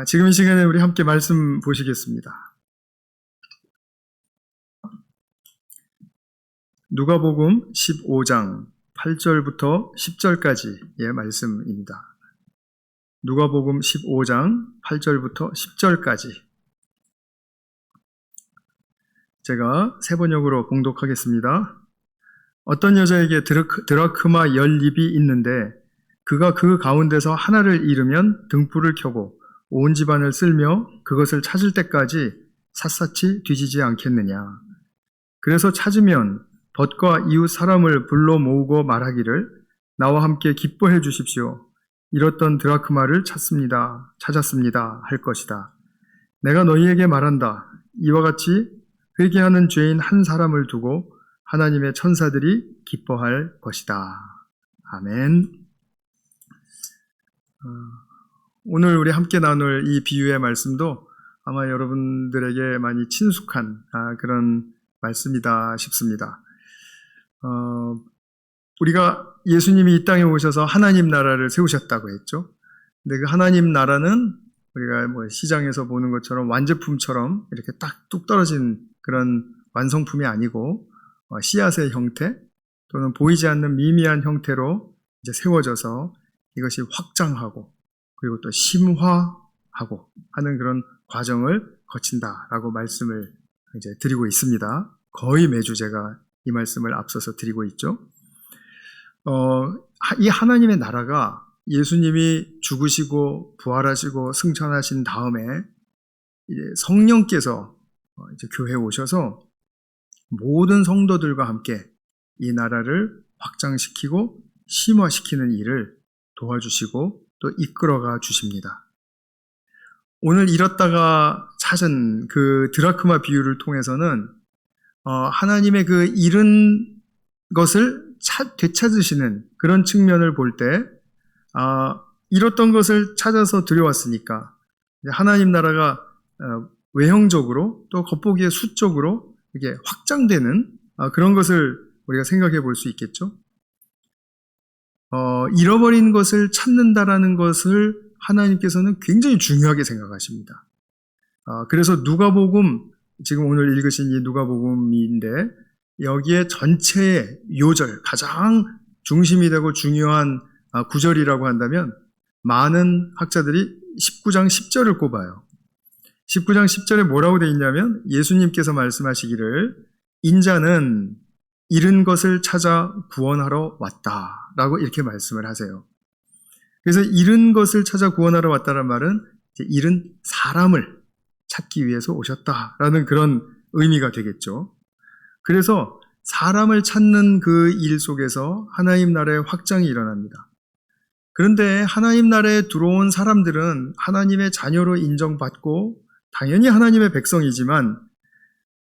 지금 이 시간에 우리 함께 말씀 보시겠습니다. 누가복음 15장 8절부터 10절까지의 말씀입니다. 누가복음 15장 8절부터 10절까지 제가 세 번역으로 봉독하겠습니다. 어떤 여자에게 드라크마 10립이 있는데 그가 그 가운데서 하나를 잃으면 등불을 켜고 온 집안을 쓸며 그것을 찾을 때까지 샅샅이 뒤지지 않겠느냐. 그래서 찾으면 벗과 이웃 사람을 불러 모으고 말하기를 나와 함께 기뻐해 주십시오. 잃었던 드라크마를 찾았습니다 할 것이다. 내가 너희에게 말한다. 이와 같이 회개하는 죄인 한 사람을 두고 하나님의 천사들이 기뻐할 것이다. 아멘. 오늘 우리 함께 나눌 이 비유의 말씀도 아마 여러분들에게 많이 친숙한 그런 말씀이다 싶습니다. 우리가 예수님이 이 땅에 오셔서 하나님 나라를 세우셨다고 했죠. 근데 그 하나님 나라는 우리가 시장에서 보는 것처럼 완제품처럼 이렇게 딱 뚝 떨어진 그런 완성품이 아니고 씨앗의 형태 또는 보이지 않는 미미한 형태로 이제 세워져서 이것이 확장하고 그리고 또 심화하고 하는 그런 과정을 거친다라고 말씀을 이제 드리고 있습니다. 거의 매주 제가 이 말씀을 앞서서 드리고 있죠. 이 하나님의 나라가 예수님이 죽으시고 부활하시고 승천하신 다음에 이제 성령께서 이제 교회에 오셔서 모든 성도들과 함께 이 나라를 확장시키고 심화시키는 일을 도와주시고 또 이끌어가 주십니다. 오늘 잃었다가 찾은 그 드라크마 비유를 통해서는 하나님의 그 잃은 것을 되찾으시는 그런 측면을 볼 때 잃었던 것을 찾아서 들여왔으니까 하나님 나라가 외형적으로 또 겉보기에 수적으로 이게 확장되는 그런 것을 우리가 생각해 볼 수 있겠죠. 잃어버린 것을 찾는다라는 것을 하나님께서는 굉장히 중요하게 생각하십니다. 그래서 누가복음, 지금 오늘 읽으신 이 누가복음인데 여기에 전체의 요절, 가장 중심이 되고 중요한 구절이라고 한다면 많은 학자들이 19장 10절을 꼽아요. 19장 10절에 뭐라고 되어 있냐면 예수님께서 말씀하시기를 인자는 잃은 것을 찾아 구원하러 왔다라고 이렇게 말씀을 하세요. 그래서 잃은 것을 찾아 구원하러 왔다는 말은 이제 잃은 사람을 찾기 위해서 오셨다라는 그런 의미가 되겠죠. 그래서 사람을 찾는 그 일 속에서 하나님 나라의 확장이 일어납니다. 그런데 하나님 나라에 들어온 사람들은 하나님의 자녀로 인정받고 당연히 하나님의 백성이지만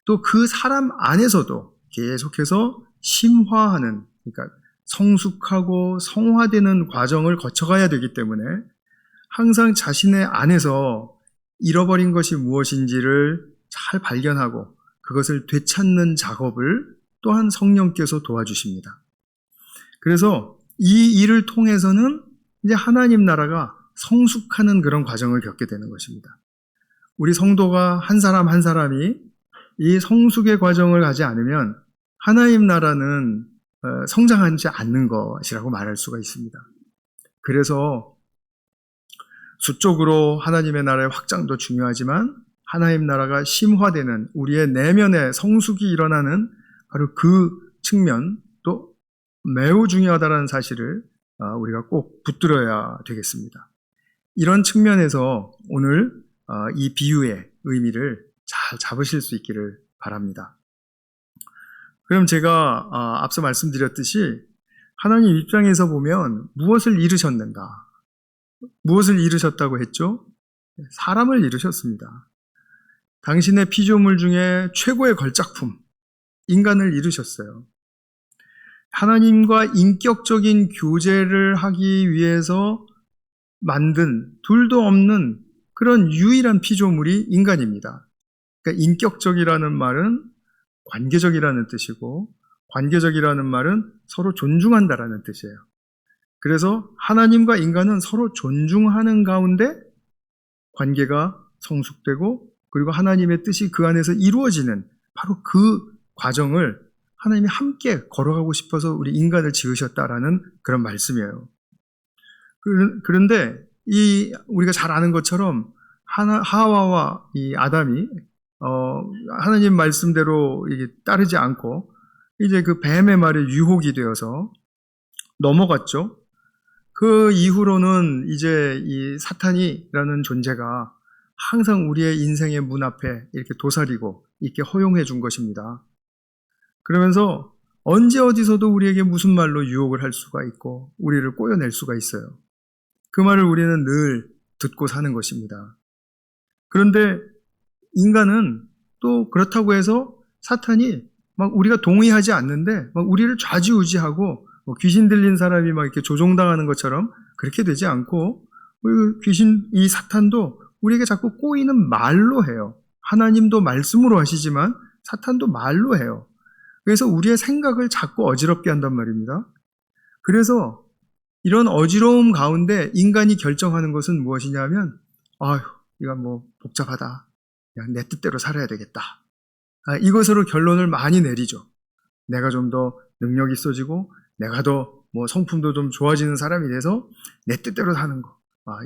또 그 사람 안에서도 계속해서 심화하는, 그러니까 성숙하고 성화되는 과정을 거쳐가야 되기 때문에 항상 자신의 안에서 잃어버린 것이 무엇인지를 잘 발견하고 그것을 되찾는 작업을 또한 성령께서 도와주십니다. 그래서 이 일을 통해서는 이제 하나님 나라가 성숙하는 그런 과정을 겪게 되는 것입니다. 우리 성도가 한 사람 한 사람이 이 성숙의 과정을 가지 않으면 하나님 나라는 성장하지 않는 것이라고 말할 수가 있습니다. 그래서 수적으로 하나님의 나라의 확장도 중요하지만 하나님 나라가 심화되는 우리의 내면의 성숙이 일어나는 바로 그 측면도 매우 중요하다는 사실을 우리가 꼭 붙들어야 되겠습니다. 이런 측면에서 오늘 이 비유의 의미를 잘 잡으실 수 있기를 바랍니다. 그럼 제가 앞서 말씀드렸듯이 하나님 입장에서 보면 무엇을 잃으셨는가? 무엇을 잃으셨다고 했죠? 사람을 잃으셨습니다. 당신의 피조물 중에 최고의 걸작품, 인간을 잃으셨어요. 하나님과 인격적인 교제를 하기 위해서 만든 둘도 없는 그런 유일한 피조물이 인간입니다. 그러니까 인격적이라는 말은 관계적이라는 뜻이고 관계적이라는 말은 서로 존중한다라는 뜻이에요. 그래서 하나님과 인간은 서로 존중하는 가운데 관계가 성숙되고 그리고 하나님의 뜻이 그 안에서 이루어지는 바로 그 과정을 하나님이 함께 걸어가고 싶어서 우리 인간을 지으셨다라는 그런 말씀이에요. 그런데 우리가 잘 아는 것처럼 하와와 이 아담이 하나님 말씀대로 이게 따르지 않고 이제 그 뱀의 말에 유혹이 되어서 넘어갔죠. 그 이후로는 이제 이 사탄이라는 존재가 항상 우리의 인생의 문 앞에 이렇게 도사리고 이렇게 허용해 준 것입니다. 그러면서 언제 어디서도 우리에게 무슨 말로 유혹을 할 수가 있고 우리를 꼬여낼 수가 있어요. 그 말을 우리는 늘 듣고 사는 것입니다. 그런데 인간은 또 그렇다고 해서 사탄이 막 우리가 동의하지 않는데 막 우리를 좌지우지하고 뭐 귀신 들린 사람이 막 이렇게 조종당하는 것처럼 그렇게 되지 않고 이 사탄도 우리에게 자꾸 꼬이는 말로 해요. 하나님도 말씀으로 하시지만 사탄도 말로 해요. 그래서 우리의 생각을 자꾸 어지럽게 한단 말입니다. 그래서 이런 어지러움 가운데 인간이 결정하는 것은 무엇이냐면 이건 뭐 복잡하다. 그냥 내 뜻대로 살아야 되겠다. 이것으로 결론을 많이 내리죠. 내가 좀 더 능력 있어지고 내가 더 뭐 성품도 좀 좋아지는 사람이 돼서 내 뜻대로 사는 거.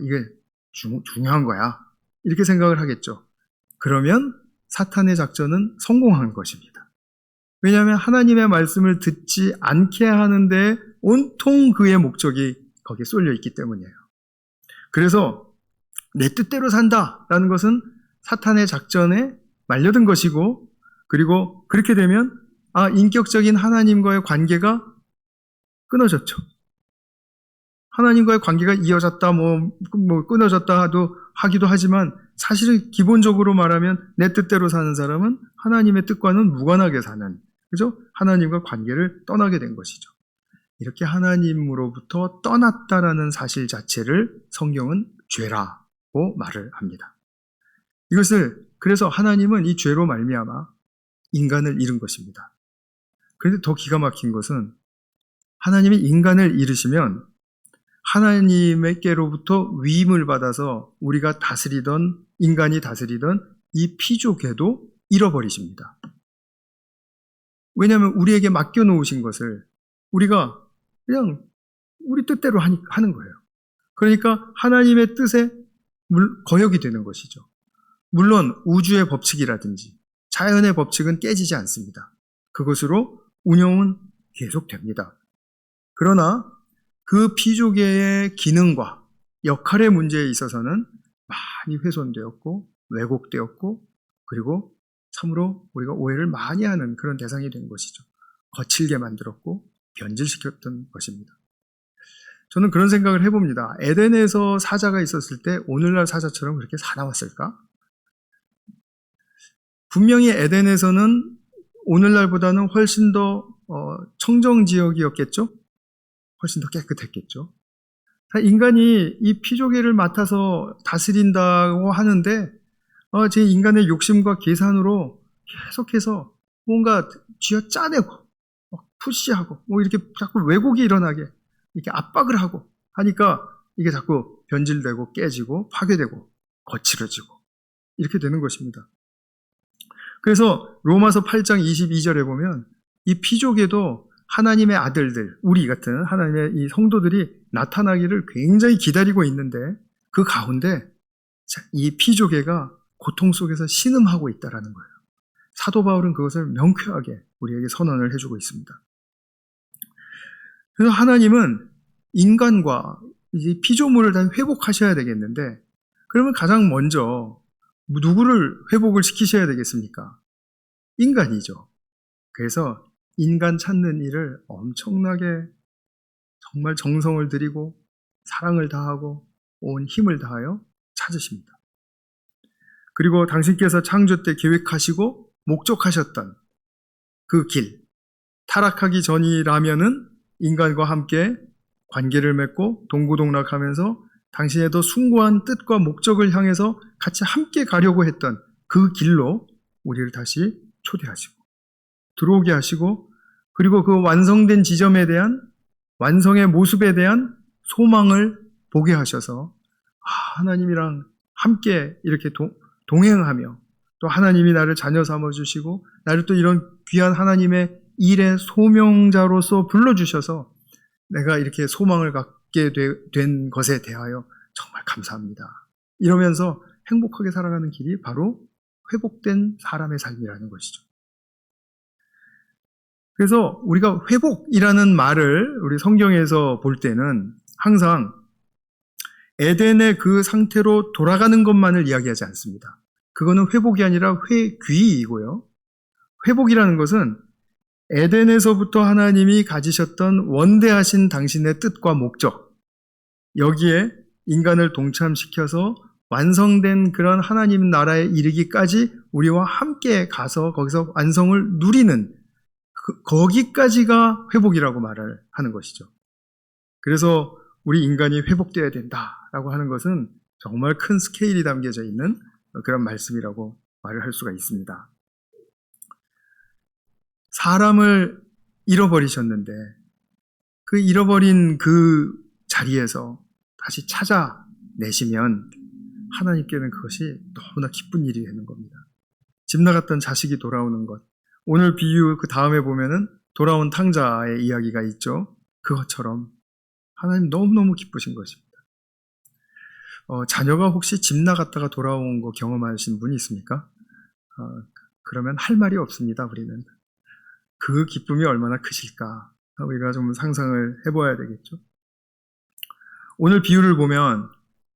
이게 중요한 거야. 이렇게 생각을 하겠죠. 그러면 사탄의 작전은 성공한 것입니다. 왜냐하면 하나님의 말씀을 듣지 않게 하는데 온통 그의 목적이 거기에 쏠려 있기 때문이에요. 그래서 내 뜻대로 산다라는 것은 사탄의 작전에 말려든 것이고 그리고 그렇게 되면 인격적인 하나님과의 관계가 끊어졌죠. 하나님과의 관계가 이어졌다, 뭐 끊어졌다 하기도 하지만 사실은 기본적으로 말하면 내 뜻대로 사는 사람은 하나님의 뜻과는 무관하게 사는, 그죠? 하나님과 관계를 떠나게 된 것이죠. 이렇게 하나님으로부터 떠났다라는 사실 자체를 성경은 죄라고 말을 합니다. 그래서 하나님은 이 죄로 말미암아 인간을 잃은 것입니다. 그런데 더 기가 막힌 것은 하나님이 인간을 잃으시면 하나님께로부터 위임을 받아서 우리가 인간이 다스리던 이 피조계도 잃어버리십니다. 왜냐하면 우리에게 맡겨놓으신 것을 우리가 그냥 우리 뜻대로 하는 거예요. 그러니까 하나님의 뜻에 거역이 되는 것이죠. 물론 우주의 법칙이라든지 자연의 법칙은 깨지지 않습니다. 그것으로 운영은 계속됩니다. 그러나 그 피조계의 기능과 역할의 문제에 있어서는 많이 훼손되었고 왜곡되었고 그리고 참으로 우리가 오해를 많이 하는 그런 대상이 된 것이죠. 거칠게 만들었고 변질시켰던 것입니다. 저는 그런 생각을 해봅니다. 에덴에서 사자가 있었을 때 오늘날 사자처럼 그렇게 사나웠을까? 분명히 에덴에서는 오늘날보다는 훨씬 더 청정지역이었겠죠? 훨씬 더 깨끗했겠죠? 인간이 이 피조계를 맡아서 다스린다고 하는데 제 인간의 욕심과 계산으로 계속해서 뭔가 쥐어짜내고 푸시하고 이렇게 자꾸 왜곡이 일어나게 이렇게 압박을 하고 하니까 이게 자꾸 변질되고 깨지고 파괴되고 거칠어지고 이렇게 되는 것입니다. 그래서 로마서 8장 22절에 보면 이 피조계도 하나님의 아들들, 우리 같은 하나님의 이 성도들이 나타나기를 굉장히 기다리고 있는데 그 가운데 이 피조계가 고통 속에서 신음하고 있다는 거예요. 사도 바울은 그것을 명쾌하게 우리에게 선언을 해주고 있습니다. 그래서 하나님은 인간과 이 피조물을 다 회복하셔야 되겠는데 그러면 가장 먼저 누구를 회복을 시키셔야 되겠습니까? 인간이죠. 그래서 인간 찾는 일을 엄청나게 정말 정성을 들이고 사랑을 다하고 온 힘을 다하여 찾으십니다. 그리고 당신께서 창조 때 계획하시고 목적하셨던 그 길, 타락하기 전이라면은 인간과 함께 관계를 맺고 동고동락하면서 당신의 더 숭고한 뜻과 목적을 향해서 같이 함께 가려고 했던 그 길로 우리를 다시 초대하시고 들어오게 하시고 그리고 그 완성된 지점에 대한 완성의 모습에 대한 소망을 보게 하셔서 하나님이랑 함께 이렇게 동행하며 또 하나님이 나를 자녀 삼아주시고 나를 또 이런 귀한 하나님의 일의 소명자로서 불러주셔서 내가 이렇게 소망을 갖게 된 것에 대하여 정말 감사합니다. 이러면서 행복하게 살아가는 길이 바로 회복된 사람의 삶이라는 것이죠. 그래서 우리가 회복이라는 말을 우리 성경에서 볼 때는 항상 에덴의 그 상태로 돌아가는 것만을 이야기하지 않습니다. 그거는 회복이 아니라 회귀이고요. 회복이라는 것은 에덴에서부터 하나님이 가지셨던 원대하신 당신의 뜻과 목적, 여기에 인간을 동참시켜서 완성된 그런 하나님 나라에 이르기까지 우리와 함께 가서 거기서 완성을 누리는 거기까지가 회복이라고 말을 하는 것이죠. 그래서 우리 인간이 회복되어야 된다라고 하는 것은 정말 큰 스케일이 담겨져 있는 그런 말씀이라고 말을 할 수가 있습니다. 사람을 잃어버리셨는데 그 잃어버린 그 자리에서 다시 찾아내시면 하나님께는 그것이 너무나 기쁜 일이 되는 겁니다. 집 나갔던 자식이 돌아오는 것, 오늘 비유 그 다음에 보면은 돌아온 탕자의 이야기가 있죠. 그것처럼 하나님 너무너무 기쁘신 것입니다. 자녀가 혹시 집 나갔다가 돌아온 거 경험하신 분이 있습니까? 그러면 할 말이 없습니다. 우리는 그 기쁨이 얼마나 크실까 우리가 좀 상상을 해봐야 되겠죠. 오늘 비유를 보면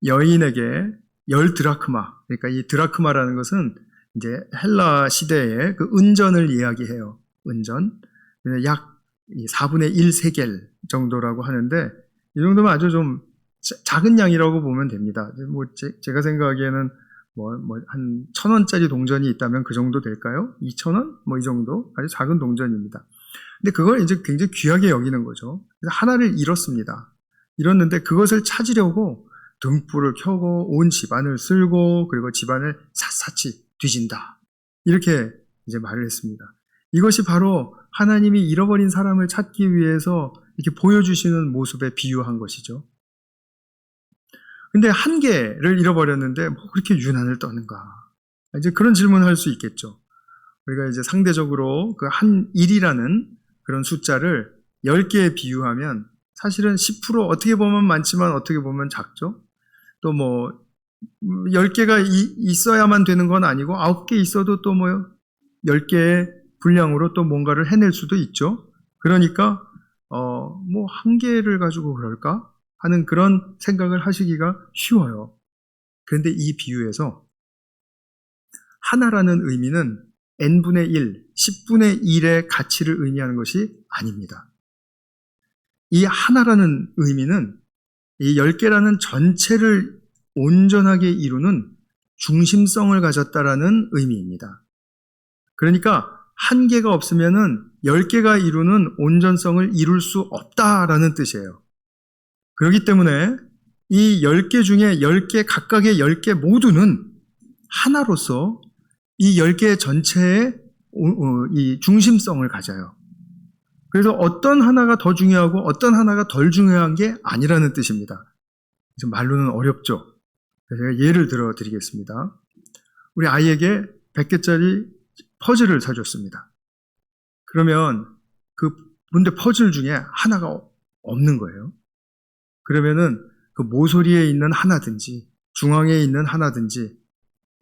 여인에게 10드라크마, 그러니까 이 드라크마라는 것은 이제 헬라 시대의 그 은전을 이야기해요. 은전. 약 4분의 1 세겔 정도라고 하는데 이 정도면 아주 좀 작은 양이라고 보면 됩니다. 뭐 제가 생각하기에는 한 1,000원짜리 동전이 있다면 그 정도 될까요? 2,000원? 뭐 이 정도? 아주 작은 동전입니다. 근데 그걸 이제 굉장히 귀하게 여기는 거죠. 그래서 하나를 잃었습니다. 잃었는데 그것을 찾으려고 등불을 켜고 온 집안을 쓸고 그리고 집안을 샅샅이 뒤진다. 이렇게 이제 말을 했습니다. 이것이 바로 하나님이 잃어버린 사람을 찾기 위해서 이렇게 보여주시는 모습에 비유한 것이죠. 근데 한 개를 잃어버렸는데 뭐 그렇게 유난을 떠는가? 이제 그런 질문을 할 수 있겠죠. 우리가 이제 상대적으로 그 한 1이라는 그런 숫자를 10개에 비유하면 사실은 10% 어떻게 보면 많지만 어떻게 보면 작죠. 또 뭐 10개가 있어야만 되는 건 아니고 9개 있어도 또 뭐 10개의 분량으로 또 뭔가를 해낼 수도 있죠. 그러니까 뭐 한 개를 가지고 그럴까? 하는 그런 생각을 하시기가 쉬워요. 그런데 이 비유에서 하나라는 의미는 n분의 1, 10분의 1의 가치를 의미하는 것이 아닙니다. 이 하나라는 의미는 이 10개라는 전체를 온전하게 이루는 중심성을 가졌다라는 의미입니다. 그러니까 한 개가 없으면은 10개가 이루는 온전성을 이룰 수 없다라는 뜻이에요. 그렇기 때문에 이 10개 중에 10개, 각각의 10개 모두는 하나로서 이 10개 전체의 이 중심성을 가져요. 그래서 어떤 하나가 더 중요하고 어떤 하나가 덜 중요한 게 아니라는 뜻입니다. 말로는 어렵죠. 제가 예를 들어 드리겠습니다. 우리 아이에게 100개짜리 퍼즐을 사줬습니다. 그러면 근데 퍼즐 중에 하나가 없는 거예요. 그러면은 그 모서리에 있는 하나든지 중앙에 있는 하나든지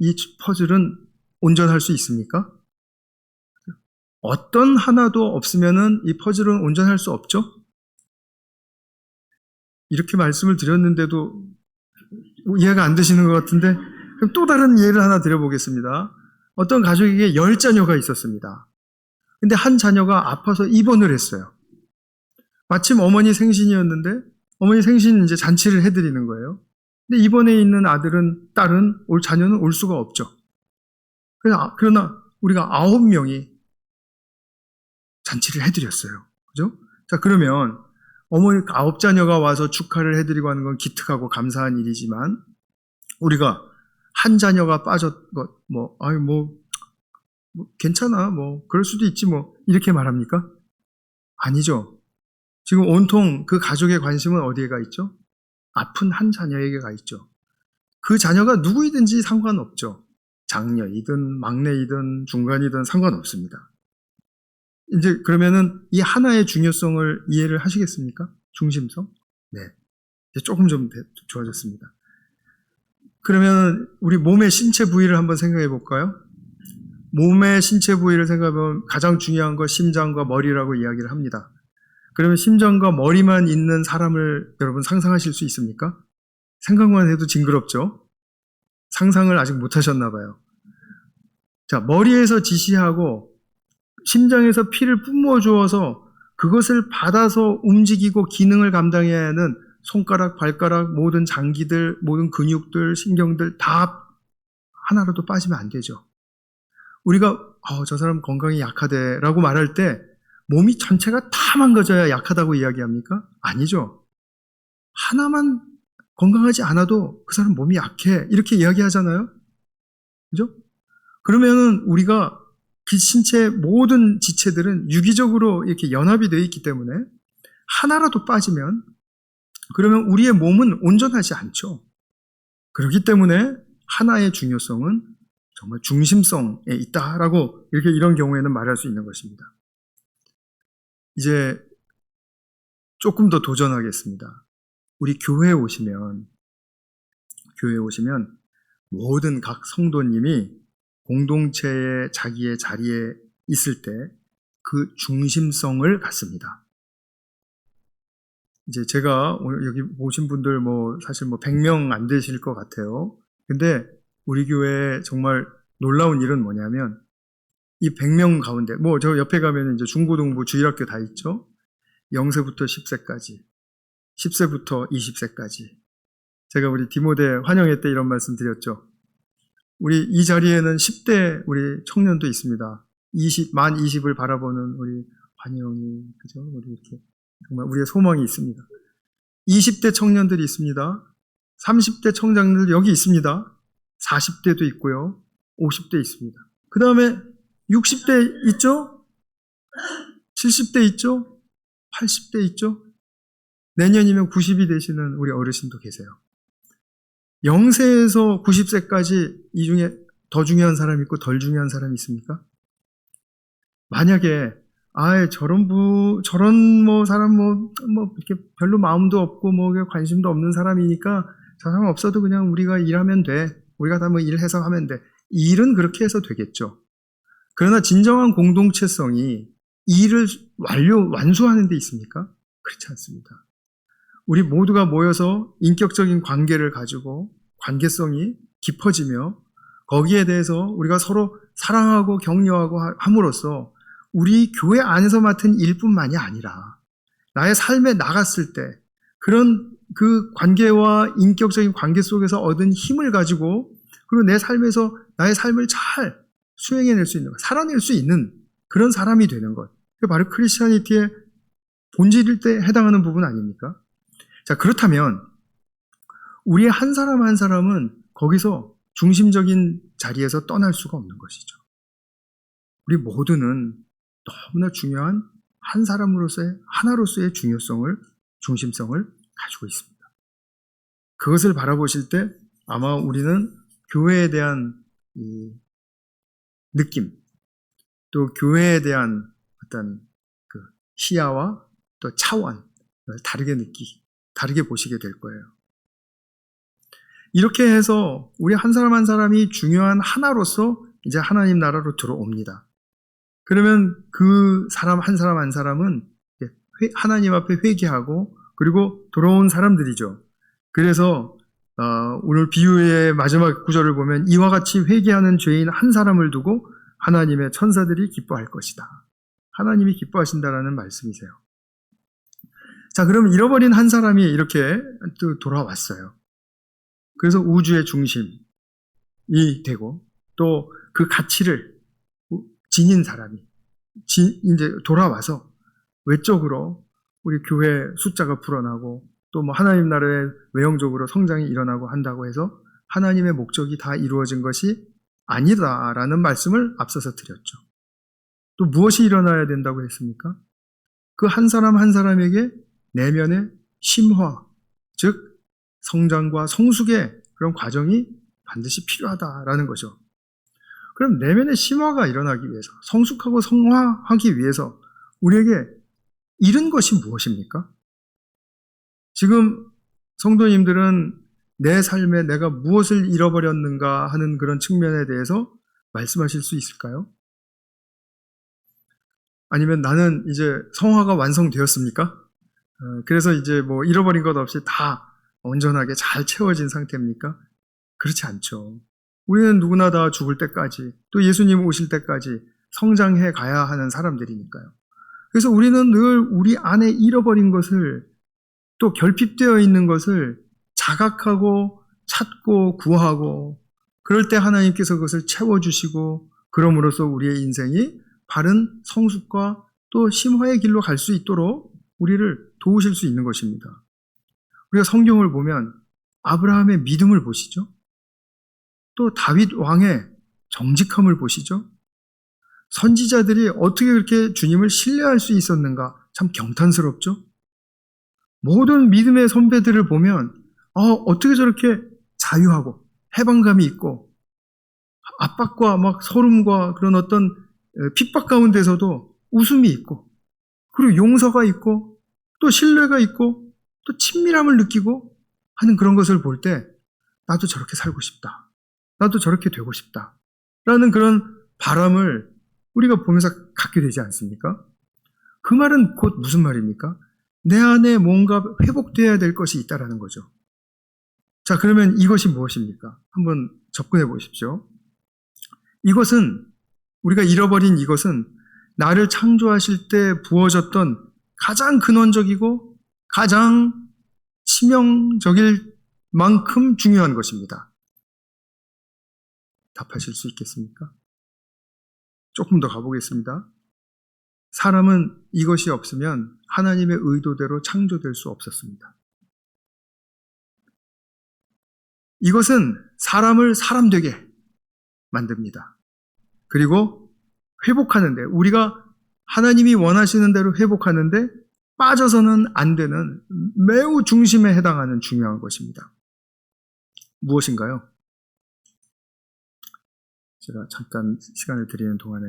이 퍼즐은 온전할 수 있습니까? 어떤 하나도 없으면은 이 퍼즐은 온전할 수 없죠? 이렇게 말씀을 드렸는데도 이해가 안 되시는 것 같은데 그럼 또 다른 예를 하나 드려보겠습니다. 어떤 가족에게 10자녀가 있었습니다. 근데 한 자녀가 아파서 입원을 했어요. 마침 어머니 생신이었는데 어머니 생신 이제 잔치를 해드리는 거예요. 근데 입원해 있는 아들은, 딸은, 자녀는 올 수가 없죠. 그러나 우리가 9명이 잔치를 해드렸어요. 그죠? 자, 그러면 어머니 9자녀가 와서 축하를 해드리고 하는 건 기특하고 감사한 일이지만 우리가 한 자녀가 괜찮아, 그럴 수도 있지, 이렇게 말합니까? 아니죠. 지금 온통 그 가족의 관심은 어디에 가 있죠? 아픈 한 자녀에게 가 있죠. 그 자녀가 누구이든지 상관없죠. 장녀이든 막내이든 중간이든 상관없습니다. 이제 그러면은 이 하나의 중요성을 이해를 하시겠습니까? 중심성? 네. 이제 조금 좀 좋아졌습니다. 그러면 우리 몸의 신체 부위를 한번 생각해 볼까요? 몸의 신체 부위를 생각하면 가장 중요한 거 심장과 머리라고 이야기를 합니다. 그러면 심장과 머리만 있는 사람을 여러분 상상하실 수 있습니까? 생각만 해도 징그럽죠? 상상을 아직 못 하셨나 봐요. 자, 머리에서 지시하고 심장에서 피를 뿜어 주어서 그것을 받아서 움직이고 기능을 감당해야 하는 손가락, 발가락, 모든 장기들, 모든 근육들, 신경들 다 하나라도 빠지면 안 되죠. 우리가 저 사람 건강이 약하대 라고 말할 때 몸이 전체가 다 망가져야 약하다고 이야기합니까? 아니죠. 하나만 건강하지 않아도 그 사람 몸이 약해 이렇게 이야기하잖아요. 그죠? 그러면은 우리가 그 신체 모든 지체들은 유기적으로 이렇게 연합이 되어 있기 때문에 하나라도 빠지면 그러면 우리의 몸은 온전하지 않죠. 그렇기 때문에 하나의 중요성은 정말 중심성에 있다라고 이렇게 이런 경우에는 말할 수 있는 것입니다. 이제 조금 더 도전하겠습니다. 우리 교회에 오시면 모든 각 성도님이 공동체의 자기의 자리에 있을 때 그 중심성을 갖습니다. 이제 제가 오늘 여기 오신 분들 사실 100명 안 되실 것 같아요. 근데 우리 교회에 정말 놀라운 일은 뭐냐면 이 100명 가운데 저 옆에 가면 이제 중고등부 주일학교 다 있죠. 0세부터 10세까지, 10세부터 20세까지. 제가 우리 디모데 환영회 때 이런 말씀 드렸죠. 우리 이 자리에는 10대 우리 청년도 있습니다. 만 20을 바라보는 우리 환영이, 그죠? 우리 이렇게 정말 우리의 소망이 있습니다. 20대 청년들이 있습니다. 30대 청장들 여기 있습니다. 40대도 있고요. 50대 있습니다. 그 다음에 60대 있죠? 70대 있죠? 80대 있죠? 내년이면 90이 되시는 우리 어르신도 계세요. 0세에서 90세까지 이 중에 더 중요한 사람이 있고 덜 중요한 사람이 있습니까? 만약에 저런 사람 이렇게 별로 마음도 없고 관심도 없는 사람이니까 저 사람 없어도 그냥 우리가 일하면 돼. 우리가 다 일해서 하면 돼. 일은 그렇게 해서 되겠죠. 그러나 진정한 공동체성이 일을 완수하는 데 있습니까? 그렇지 않습니다. 우리 모두가 모여서 인격적인 관계를 가지고 관계성이 깊어지며 거기에 대해서 우리가 서로 사랑하고 격려하고 함으로써 우리 교회 안에서 맡은 일뿐만이 아니라 나의 삶에 나갔을 때 그런 그 관계와 인격적인 관계 속에서 얻은 힘을 가지고 그리고 내 삶에서 나의 삶을 잘 수행해낼 수 있는 것, 살아낼 수 있는 그런 사람이 되는 것. 그게 바로 크리스찬리티의 본질일 때 해당하는 부분 아닙니까? 자, 그렇다면 우리 한 사람 한 사람은 거기서 중심적인 자리에서 떠날 수가 없는 것이죠. 우리 모두는 너무나 중요한 한 사람으로서의 하나로서의 중심성을 가지고 있습니다. 그것을 바라보실 때 아마 우리는 교회에 대한 이 느낌, 또 교회에 대한 어떤 그 시야와 또 차원을 다르게 보시게 될 거예요. 이렇게 해서 우리 한 사람 한 사람이 중요한 하나로서 이제 하나님 나라로 들어옵니다. 그러면 그 사람 한 사람은 하나님 앞에 회개하고 그리고 돌아온 사람들이죠. 그래서 오늘 비유의 마지막 구절을 보면 이와 같이 회개하는 죄인 한 사람을 두고 하나님의 천사들이 기뻐할 것이다. 하나님이 기뻐하신다라는 말씀이세요. 자, 그럼 잃어버린 한 사람이 이렇게 또 돌아왔어요. 그래서 우주의 중심이 되고 또 그 가치를 지닌 사람이 이제 돌아와서 외적으로 우리 교회 숫자가 불어나고 또 하나님 나라의 외형적으로 성장이 일어나고 한다고 해서 하나님의 목적이 다 이루어진 것이 아니다라는 말씀을 앞서서 드렸죠. 또 무엇이 일어나야 된다고 했습니까? 그 한 사람 한 사람에게 내면의 심화, 즉 성장과 성숙의 그런 과정이 반드시 필요하다라는 거죠. 그럼 내면의 심화가 일어나기 위해서, 성숙하고 성화하기 위해서 우리에게 잃은 것이 무엇입니까? 지금 성도님들은 내 삶에 내가 무엇을 잃어버렸는가 하는 그런 측면에 대해서 말씀하실 수 있을까요? 아니면 나는 이제 성화가 완성되었습니까? 그래서 이제 뭐 잃어버린 것 없이 다 온전하게 잘 채워진 상태입니까? 그렇지 않죠. 우리는 누구나 다 죽을 때까지, 또 예수님 오실 때까지 성장해 가야 하는 사람들이니까요. 그래서 우리는 늘 우리 안에 잃어버린 것을, 또 결핍되어 있는 것을 자각하고 찾고 구하고, 그럴 때 하나님께서 그것을 채워주시고, 그럼으로써 우리의 인생이 바른 성숙과 또 심화의 길로 갈 수 있도록 우리를 도우실 수 있는 것입니다. 우리가 성경을 보면 아브라함의 믿음을 보시죠. 또 다윗 왕의 정직함을 보시죠. 선지자들이 어떻게 그렇게 주님을 신뢰할 수 있었는가 참 경탄스럽죠. 모든 믿음의 선배들을 보면 어떻게 저렇게 자유하고 해방감이 있고 압박과 막 서름과 그런 어떤 핍박 가운데서도 웃음이 있고, 그리고 용서가 있고 또 신뢰가 있고 또 친밀함을 느끼고 하는 그런 것을 볼 때 나도 저렇게 살고 싶다, 나도 저렇게 되고 싶다 라는 그런 바람을 우리가 보면서 갖게 되지 않습니까? 그 말은 곧 무슨 말입니까? 내 안에 뭔가 회복되어야 될 것이 있다라는 거죠. 자, 그러면 이것이 무엇입니까? 한번 접근해 보십시오. 이것은, 우리가 잃어버린 이것은 나를 창조하실 때 부어졌던 가장 근원적이고 가장 치명적일 만큼 중요한 것입니다. 답하실 수 있겠습니까? 조금 더 가보겠습니다. 사람은 이것이 없으면 하나님의 의도대로 창조될 수 없었습니다. 이것은 사람을 사람 되게 만듭니다. 그리고 회복하는데, 우리가 하나님이 원하시는 대로 회복하는데 빠져서는 안 되는 매우 중심에 해당하는 중요한 것입니다. 무엇인가요? 제가 잠깐 시간을 드리는 동안에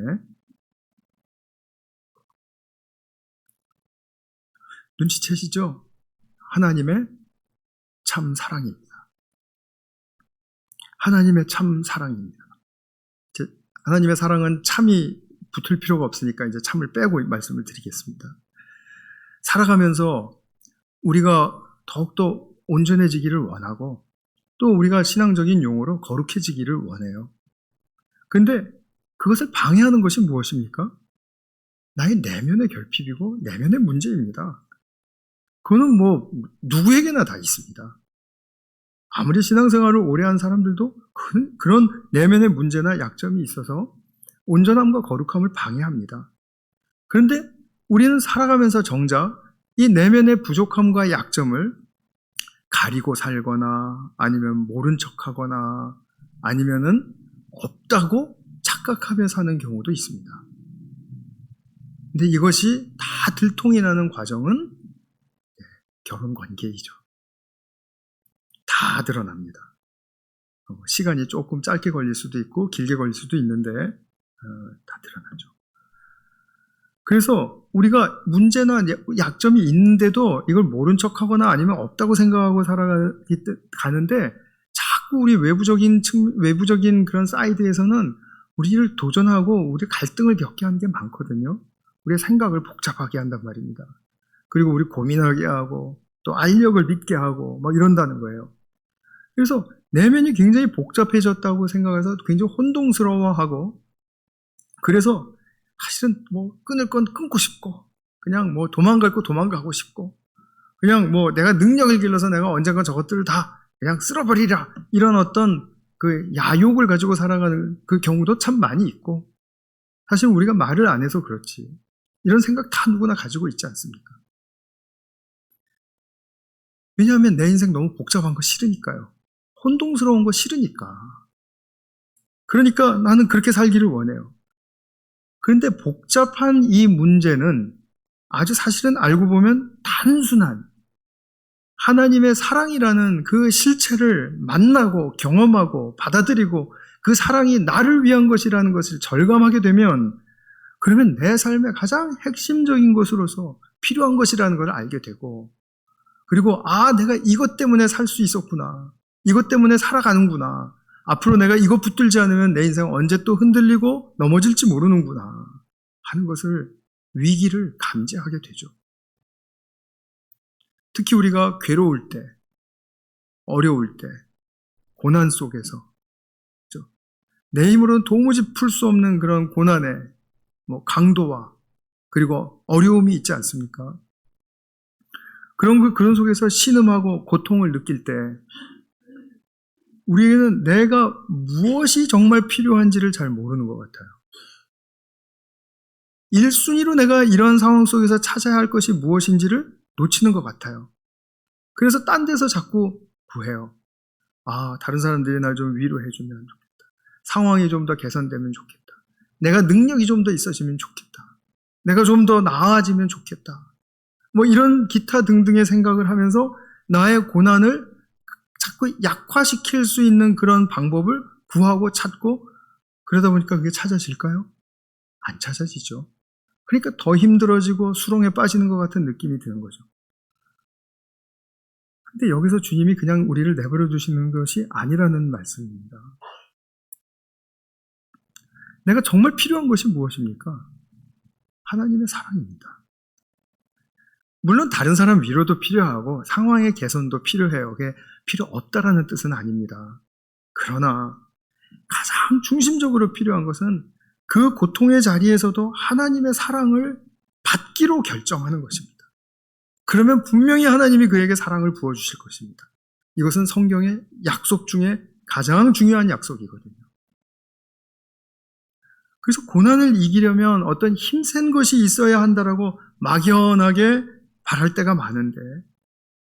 눈치채시죠? 하나님의 참 사랑입니다. 하나님의 참 사랑입니다. 하나님의 사랑은 참이 붙을 필요가 없으니까 이제 참을 빼고 말씀을 드리겠습니다. 살아가면서 우리가 더욱더 온전해지기를 원하고, 또 우리가 신앙적인 용어로 거룩해지기를 원해요. 근데 그것을 방해하는 것이 무엇입니까? 나의 내면의 결핍이고 내면의 문제입니다. 그거는 뭐 누구에게나 다 있습니다. 아무리 신앙생활을 오래 한 사람들도 그런 내면의 문제나 약점이 있어서 온전함과 거룩함을 방해합니다. 그런데 우리는 살아가면서 정작 이 내면의 부족함과 약점을 가리고 살거나 아니면 모른 척하거나 아니면은 없다고 착각하며 사는 경우도 있습니다. 근데 이것이 다 들통이 나는 과정은 결혼 관계이죠. 다 드러납니다. 시간이 조금 짧게 걸릴 수도 있고 길게 걸릴 수도 있는데 다 드러나죠. 그래서 우리가 문제나 약점이 있는데도 이걸 모른 척하거나 아니면 없다고 생각하고 살아가는데, 자꾸 우리 외부적인 그런 사이드에서는 우리를 도전하고 우리 갈등을 겪게 하는 게 많거든요. 우리의 생각을 복잡하게 한단 말입니다. 그리고 우리 고민하게 하고 또 알력을 믿게 하고 막 이런다는 거예요. 그래서 내면이 굉장히 복잡해졌다고 생각해서 굉장히 혼동스러워하고, 그래서 사실은 뭐 끊을 건 끊고 싶고, 그냥 뭐 도망갈 거 도망가고 싶고, 그냥 뭐 내가 능력을 길러서 내가 언젠가 저것들을 다 그냥 쓸어버리라, 이런 어떤 그 야욕을 가지고 살아가는 그 경우도 참 많이 있고, 사실 우리가 말을 안 해서 그렇지 이런 생각 다 누구나 가지고 있지 않습니까? 왜냐하면 내 인생 너무 복잡한 거 싫으니까요. 혼동스러운 거 싫으니까. 그러니까 나는 그렇게 살기를 원해요. 그런데 복잡한 이 문제는 아주 사실은 알고 보면 단순한, 하나님의 사랑이라는 그 실체를 만나고 경험하고 받아들이고 그 사랑이 나를 위한 것이라는 것을 절감하게 되면 그러면 내 삶의 가장 핵심적인 것으로서 필요한 것이라는 걸 알게 되고 그리고 내가 이것 때문에 살 수 있었구나. 이것 때문에 살아가는구나. 앞으로 내가 이것 붙들지 않으면 내 인생 언제 또 흔들리고 넘어질지 모르는구나 하는 것을 위기를 감지하게 되죠. 특히 우리가 괴로울 때, 어려울 때, 고난 속에서 내 힘으로는 도무지 풀 수 없는 그런 고난의 강도와 그리고 어려움이 있지 않습니까? 그런 속에서 신음하고 고통을 느낄 때 우리에게는 내가 무엇이 정말 필요한지를 잘 모르는 것 같아요. 1순위로 내가 이런 상황 속에서 찾아야 할 것이 무엇인지를 놓치는 것 같아요. 그래서 딴 데서 자꾸 구해요. 다른 사람들이 날 좀 위로해 주면 좋겠다. 상황이 좀 더 개선되면 좋겠다. 내가 능력이 좀 더 있어지면 좋겠다. 내가 좀 더 나아지면 좋겠다. 이런 기타 등등의 생각을 하면서 나의 고난을 자꾸 약화시킬 수 있는 그런 방법을 구하고 찾고 그러다 보니까 그게 찾아질까요? 안 찾아지죠. 그러니까 더 힘들어지고 수렁에 빠지는 것 같은 느낌이 드는 거죠. 근데 여기서 주님이 그냥 우리를 내버려 두시는 것이 아니라는 말씀입니다. 내가 정말 필요한 것이 무엇입니까? 하나님의 사랑입니다. 물론 다른 사람 위로도 필요하고 상황의 개선도 필요해요. 그게 필요 없다라는 뜻은 아닙니다. 그러나 가장 중심적으로 필요한 것은 그 고통의 자리에서도 하나님의 사랑을 받기로 결정하는 것입니다. 그러면 분명히 하나님이 그에게 사랑을 부어주실 것입니다. 이것은 성경의 약속 중에 가장 중요한 약속이거든요. 그래서 고난을 이기려면 어떤 힘센 것이 있어야 한다라고 막연하게 바랄 때가 많은데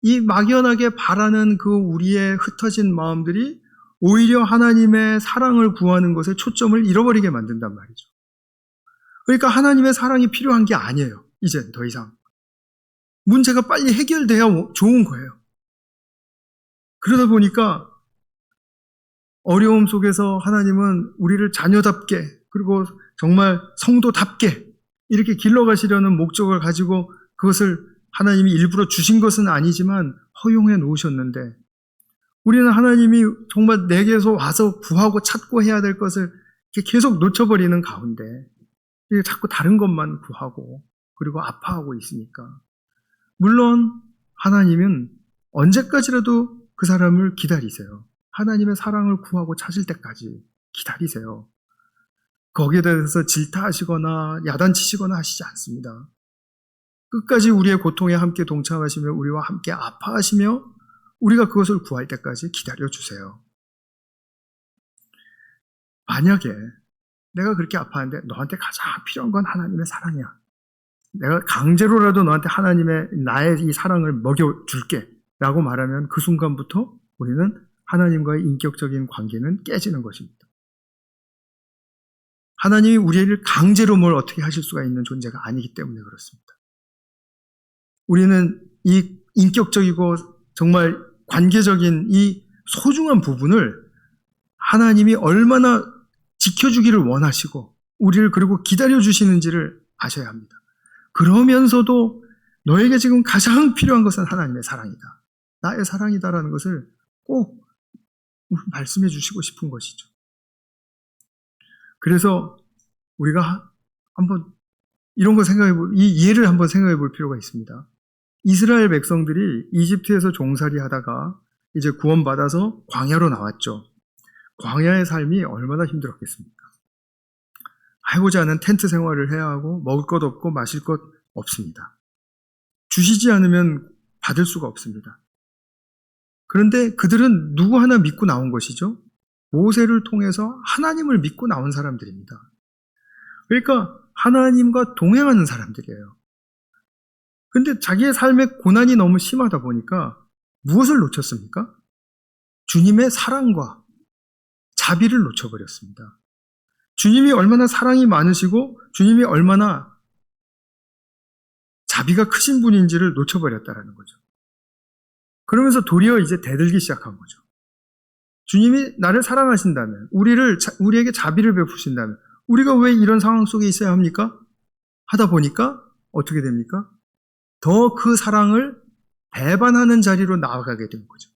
이 막연하게 바라는 그 우리의 흩어진 마음들이 오히려 하나님의 사랑을 구하는 것에 초점을 잃어버리게 만든단 말이죠. 그러니까 하나님의 사랑이 필요한 게 아니에요. 이젠 더 이상. 문제가 빨리 해결돼야 좋은 거예요. 그러다 보니까 어려움 속에서 하나님은 우리를 자녀답게 그리고 정말 성도답게 이렇게 길러가시려는 목적을 가지고 그것을 하나님이 일부러 주신 것은 아니지만 허용해 놓으셨는데 우리는 하나님이 정말 내게서 와서 구하고 찾고 해야 될 것을 계속 놓쳐버리는 가운데 자꾸 다른 것만 구하고 그리고 아파하고 있으니까 물론 하나님은 언제까지라도 그 사람을 기다리세요. 하나님의 사랑을 구하고 찾을 때까지 기다리세요. 거기에 대해서 질타하시거나 야단치시거나 하시지 않습니다. 끝까지 우리의 고통에 함께 동참하시며 우리와 함께 아파하시며 우리가 그것을 구할 때까지 기다려주세요. 만약에 내가 그렇게 아파하는데 너한테 가장 필요한 건 하나님의 사랑이야. 내가 강제로라도 너한테 나의 이 사랑을 먹여줄게 라고 말하면 그 순간부터 우리는 하나님과의 인격적인 관계는 깨지는 것입니다. 하나님이 우리를 강제로 뭘 어떻게 하실 수가 있는 존재가 아니기 때문에 그렇습니다. 우리는 이 인격적이고 정말 관계적인 이 소중한 부분을 하나님이 얼마나 지켜주기를 원하시고 우리를 그리고 기다려주시는지를 아셔야 합니다. 그러면서도 너에게 지금 가장 필요한 것은 하나님의 사랑이다. 나의 사랑이다라는 것을 꼭 말씀해 주시고 싶은 것이죠. 그래서 우리가 한번 이런 거 이 예를 한번 생각해 볼 필요가 있습니다. 이스라엘 백성들이 이집트에서 종살이 하다가 이제 구원받아서 광야로 나왔죠. 광야의 삶이 얼마나 힘들었겠습니까? 해보지 않은 텐트 생활을 해야 하고 먹을 것 없고 마실 것 없습니다. 주시지 않으면 받을 수가 없습니다. 그런데 그들은 누구 하나 믿고 나온 것이죠? 모세를 통해서 하나님을 믿고 나온 사람들입니다. 그러니까 하나님과 동행하는 사람들이에요. 그런데 자기의 삶의 고난이 너무 심하다 보니까 무엇을 놓쳤습니까? 주님의 사랑과 자비를 놓쳐버렸습니다. 주님이 얼마나 사랑이 많으시고 주님이 얼마나 자비가 크신 분인지를 놓쳐버렸다라는 거죠. 그러면서 도리어 이제 대들기 시작한 거죠. 주님이 나를 사랑하신다면, 우리에게 자비를 베푸신다면, 우리가 왜 이런 상황 속에 있어야 합니까? 하다 보니까 어떻게 됩니까? 더 그 사랑을 배반하는 자리로 나아가게 된 거죠.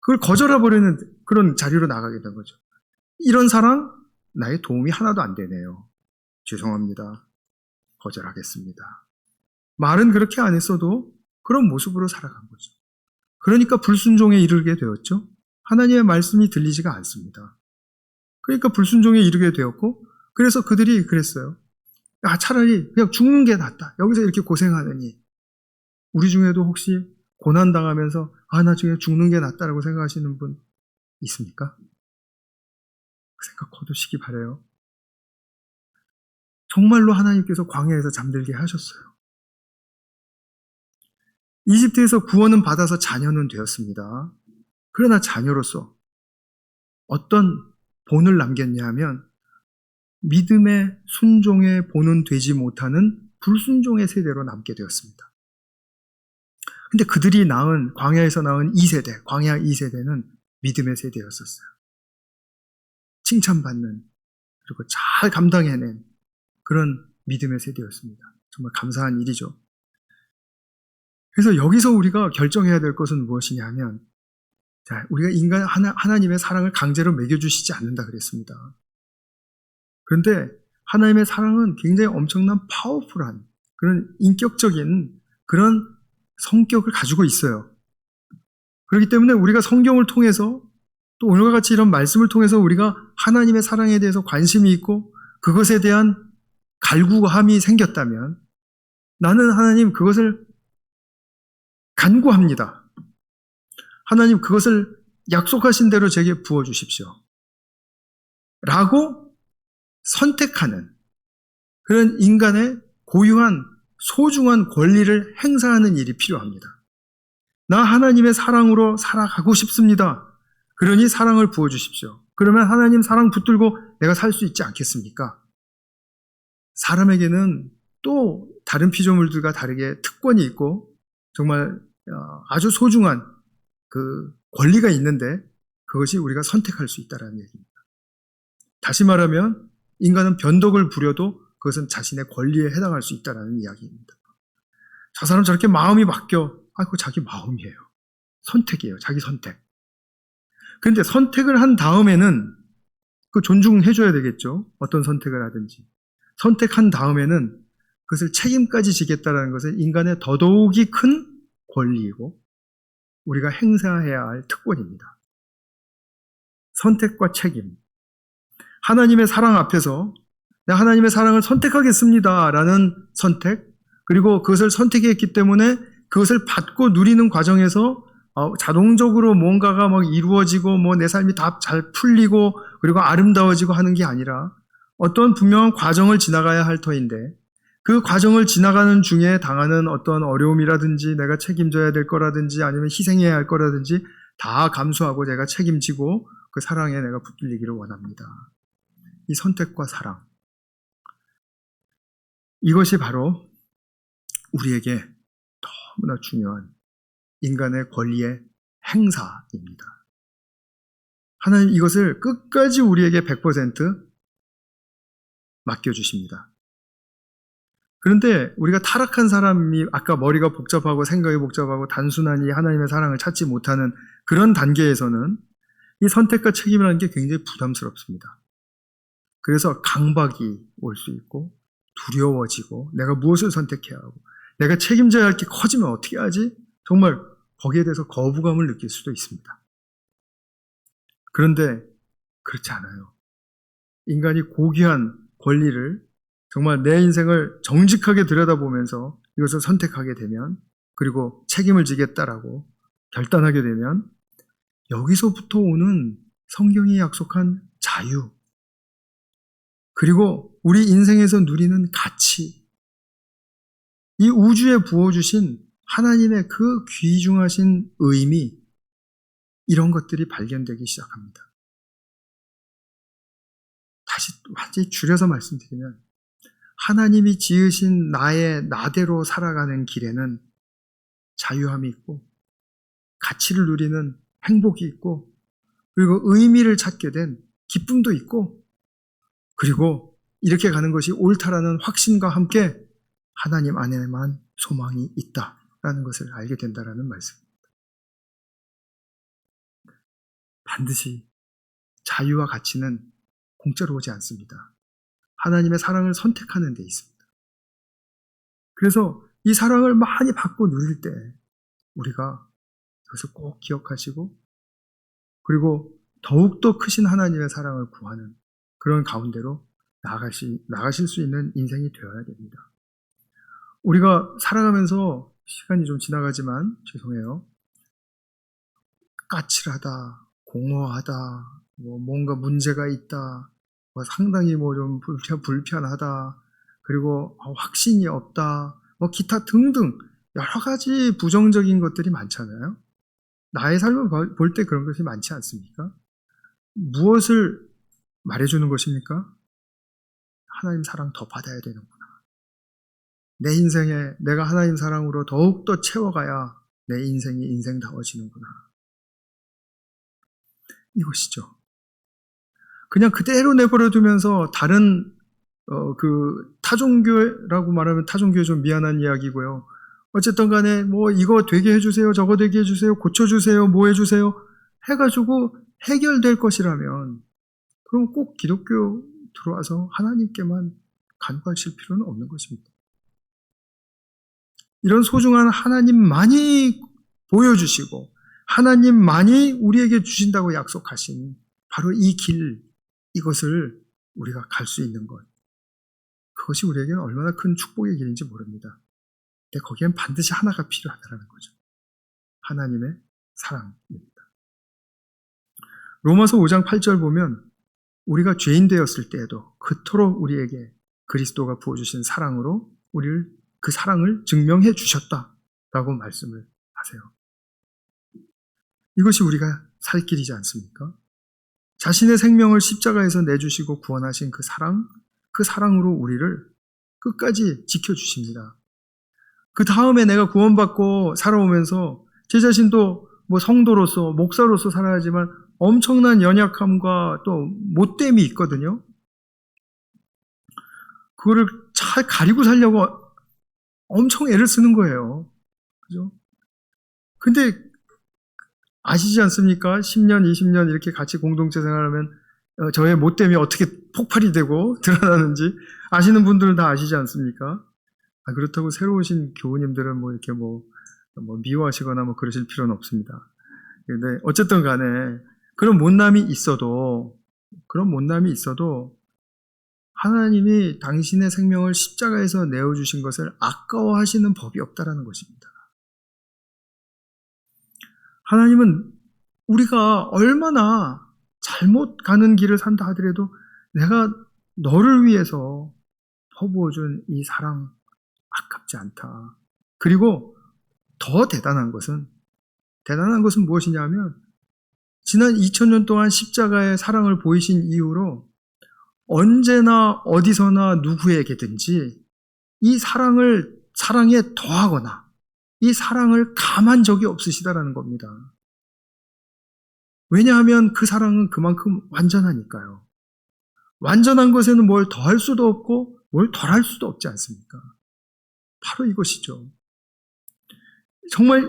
그걸 거절해버리는 그런 자리로 나가게 된 거죠. 이런 사랑, 나의 도움이 하나도 안 되네요. 죄송합니다. 거절하겠습니다. 말은 그렇게 안 했어도 그런 모습으로 살아간 거죠. 그러니까 불순종에 이르게 되었죠. 하나님의 말씀이 들리지가 않습니다. 그러니까 불순종에 이르게 되었고, 그래서 그들이 그랬어요. 차라리 그냥 죽는 게 낫다. 여기서 이렇게 고생하느니. 우리 중에도 혹시 고난당하면서 나중에 죽는 게 낫다라고 생각하시는 분 있습니까? 그 생각 거두시기 바라요. 정말로 하나님께서 광야에서 잠들게 하셨어요. 이집트에서 구원은 받아서 자녀는 되었습니다. 그러나 자녀로서 어떤 본을 남겼냐 하면 믿음의 순종의 본은 되지 못하는 불순종의 세대로 남게 되었습니다. 근데 그들이 낳은, 광야에서 낳은 2세대, 광야 2세대는 믿음의 세대였었어요. 칭찬받는, 그리고 잘 감당해낸 그런 믿음의 세대였습니다. 정말 감사한 일이죠. 그래서 여기서 우리가 결정해야 될 것은 무엇이냐 하면, 우리가 하나님의 사랑을 강제로 먹여주시지 않는다 그랬습니다. 그런데 하나님의 사랑은 굉장히 엄청난 파워풀한 그런 인격적인 그런 성격을 가지고 있어요. 그렇기 때문에 우리가 성경을 통해서 또 오늘과 같이 이런 말씀을 통해서 우리가 하나님의 사랑에 대해서 관심이 있고 그것에 대한 갈구함이 생겼다면 나는 하나님 그것을 간구합니다. 하나님 그것을 약속하신 대로 제게 부어주십시오. 라고 선택하는 그런 인간의 고유한 소중한 권리를 행사하는 일이 필요합니다. 나 하나님의 사랑으로 살아가고 싶습니다. 그러니 사랑을 부어주십시오. 그러면 하나님 사랑 붙들고 내가 살 수 있지 않겠습니까? 사람에게는 또 다른 피조물들과 다르게 특권이 있고 정말 아주 소중한 그 권리가 있는데 그것이 우리가 선택할 수 있다는 얘기입니다. 다시 말하면 인간은 변덕을 부려도 그것은 자신의 권리에 해당할 수 있다는 이야기입니다. 저 사람 저렇게 마음이 바뀌어. 그거 자기 마음이에요. 선택이에요. 자기 선택. 그런데 선택을 한 다음에는 그 존중해줘야 되겠죠. 어떤 선택을 하든지. 선택한 다음에는 그것을 책임까지 지겠다는 것은 인간의 더더욱이 큰 권리이고 우리가 행사해야 할 특권입니다. 선택과 책임. 하나님의 사랑 앞에서 내가 하나님의 사랑을 선택하겠습니다 라는 선택, 그리고 그것을 선택했기 때문에 그것을 받고 누리는 과정에서 자동적으로 뭔가가 막 이루어지고 내 삶이 다 잘 풀리고 그리고 아름다워지고 하는 게 아니라 어떤 분명한 과정을 지나가야 할 터인데 그 과정을 지나가는 중에 당하는 어떤 어려움이라든지 내가 책임져야 될 거라든지 아니면 희생해야 할 거라든지 다 감수하고 내가 책임지고 그 사랑에 내가 붙들리기를 원합니다. 이 선택과 사랑, 이것이 바로 우리에게 너무나 중요한 인간의 권리의 행사입니다. 하나님 이것을 끝까지 우리에게 100% 맡겨주십니다. 그런데 우리가 타락한 사람이 아까 머리가 복잡하고 생각이 복잡하고 단순하니 하나님의 사랑을 찾지 못하는 그런 단계에서는 이 선택과 책임이라는 게 굉장히 부담스럽습니다. 그래서 강박이 올 수 있고 두려워지고 내가 무엇을 선택해야 하고 내가 책임져야 할 게 커지면 어떻게 하지? 정말 거기에 대해서 거부감을 느낄 수도 있습니다. 그런데 그렇지 않아요. 인간이 고귀한 권리를 정말 내 인생을 정직하게 들여다보면서 이것을 선택하게 되면 그리고 책임을 지겠다라고 결단하게 되면 여기서부터 오는 성경이 약속한 자유 그리고 우리 인생에서 누리는 가치 이 우주에 부어주신 하나님의 그 귀중하신 의미 이런 것들이 발견되기 시작합니다. 다시 완전히 줄여서 말씀드리면 하나님이 지으신 나의 나대로 살아가는 길에는 자유함이 있고 가치를 누리는 행복이 있고, 그리고 의미를 찾게 된 기쁨도 있고, 그리고 이렇게 가는 것이 옳다라는 확신과 함께 하나님 안에만 소망이 있다라는 것을 알게 된다라는 말씀입니다. 반드시 자유와 가치는 공짜로 오지 않습니다. 하나님의 사랑을 선택하는 데 있습니다. 그래서 이 사랑을 많이 받고 누릴 때 우리가 그것을 꼭 기억하시고, 그리고 더욱더 크신 하나님의 사랑을 구하는 그런 가운데로 나가실 수 있는 인생이 되어야 됩니다. 우리가 살아가면서 시간이 좀 지나가지만 죄송해요. 까칠하다, 공허하다, 뭔가 문제가 있다, 상당히 좀 불편하다, 그리고 확신이 없다, 기타 등등 여러 가지 부정적인 것들이 많잖아요. 나의 삶을 볼 때 그런 것이 많지 않습니까? 무엇을 말해주는 것입니까? 하나님 사랑 더 받아야 되는구나. 내 인생에 내가 하나님 사랑으로 더욱더 채워가야 내 인생이 인생다워지는구나. 이것이죠. 그냥 그대로 내버려두면서 다른 타종교라고 말하면 타종교에 좀 미안한 이야기고요. 어쨌든 간에 이거 되게 해주세요, 저거 되게 해주세요, 고쳐주세요, 뭐 해주세요 해가지고 해결될 것이라면 그럼 꼭 기독교 들어와서 하나님께만 간구하실 필요는 없는 것입니다. 이런 소중한 하나님만이 보여주시고 하나님만이 우리에게 주신다고 약속하신 바로 이 길, 이것을 우리가 갈 수 있는 것, 그것이 우리에게는 얼마나 큰 축복의 길인지 모릅니다. 근데 거기엔 반드시 하나가 필요하다는 거죠. 하나님의 사랑입니다. 로마서 5장 8절 보면 우리가 죄인 되었을 때에도 그토록 우리에게 그리스도가 부어주신 사랑으로 우리를 그 사랑을 증명해 주셨다라고 말씀을 하세요. 이것이 우리가 살 길이지 않습니까? 자신의 생명을 십자가에서 내주시고 구원하신 그 사랑으로 우리를 끝까지 지켜주십니다. 그 다음에 내가 구원받고 살아오면서 제 자신도 성도로서 목사로서 살아야지만 엄청난 연약함과 또 못됨이 있거든요. 그거를 잘 가리고 살려고 엄청 애를 쓰는 거예요. 그죠? 근데 아시지 않습니까? 10년, 20년 이렇게 같이 공동체 생활하면 저의 못됨이 어떻게 폭발이 되고 드러나는지 아시는 분들은 다 아시지 않습니까? 그렇다고 새로 오신 교우님들은 이렇게 미워하시거나 그러실 필요는 없습니다. 근데 어쨌든 간에 그런 못남이 있어도 하나님이 당신의 생명을 십자가에서 내어주신 것을 아까워하시는 법이 없다라는 것입니다. 하나님은 우리가 얼마나 잘못 가는 길을 산다 하더라도 내가 너를 위해서 퍼부어준 이 사랑 아깝지 않다. 그리고 더 대단한 것은 무엇이냐면 지난 2000년 동안 십자가의 사랑을 보이신 이후로 언제나 어디서나 누구에게든지 이 사랑에 더하거나 이 사랑을 감한 적이 없으시다라는 겁니다. 왜냐하면 그 사랑은 그만큼 완전하니까요. 완전한 것에는 뭘 더할 수도 없고 뭘 덜할 수도 없지 않습니까? 바로 이것이죠. 정말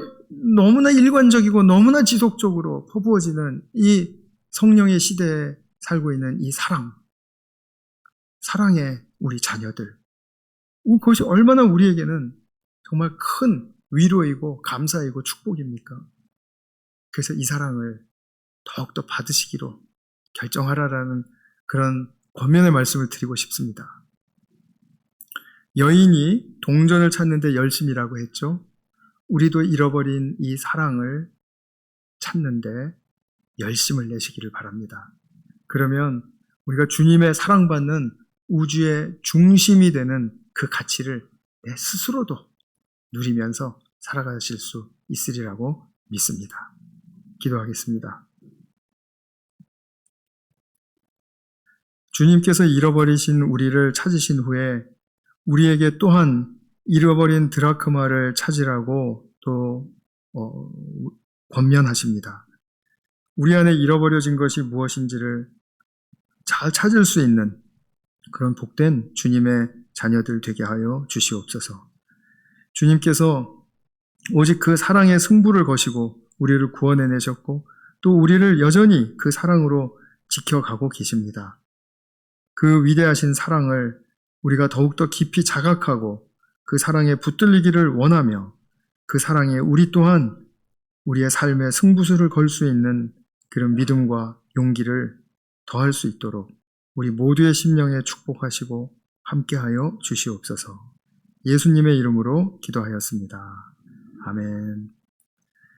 너무나 일관적이고 너무나 지속적으로 퍼부어지는 이 성령의 시대에 살고 있는 이 사랑의 우리 자녀들, 그것이 얼마나 우리에게는 정말 큰 위로이고 감사이고 축복입니까? 그래서 이 사랑을 더욱더 받으시기로 결정하라라는 그런 권면의 말씀을 드리고 싶습니다. 여인이 동전을 찾는데 열심이라고 했죠. 우리도 잃어버린 이 사랑을 찾는데 열심을 내시기를 바랍니다. 그러면 우리가 주님의 사랑받는 우주의 중심이 되는 그 가치를 내 스스로도 누리면서 살아가실 수 있으리라고 믿습니다. 기도하겠습니다. 주님께서 잃어버리신 우리를 찾으신 후에 우리에게 또한 잃어버린 드라크마를 찾으라고 또 권면하십니다. 우리 안에 잃어버려진 것이 무엇인지를 잘 찾을 수 있는 그런 복된 주님의 자녀들 되게 하여 주시옵소서. 주님께서 오직 그 사랑의 승부를 거시고 우리를 구원해내셨고 또 우리를 여전히 그 사랑으로 지켜가고 계십니다. 그 위대하신 사랑을 우리가 더욱더 깊이 자각하고 그 사랑에 붙들리기를 원하며 그 사랑에 우리 또한 우리의 삶의 승부수를 걸 수 있는 그런 믿음과 용기를 더할 수 있도록 우리 모두의 심령에 축복하시고 함께하여 주시옵소서. 예수님의 이름으로 기도하였습니다. 아멘.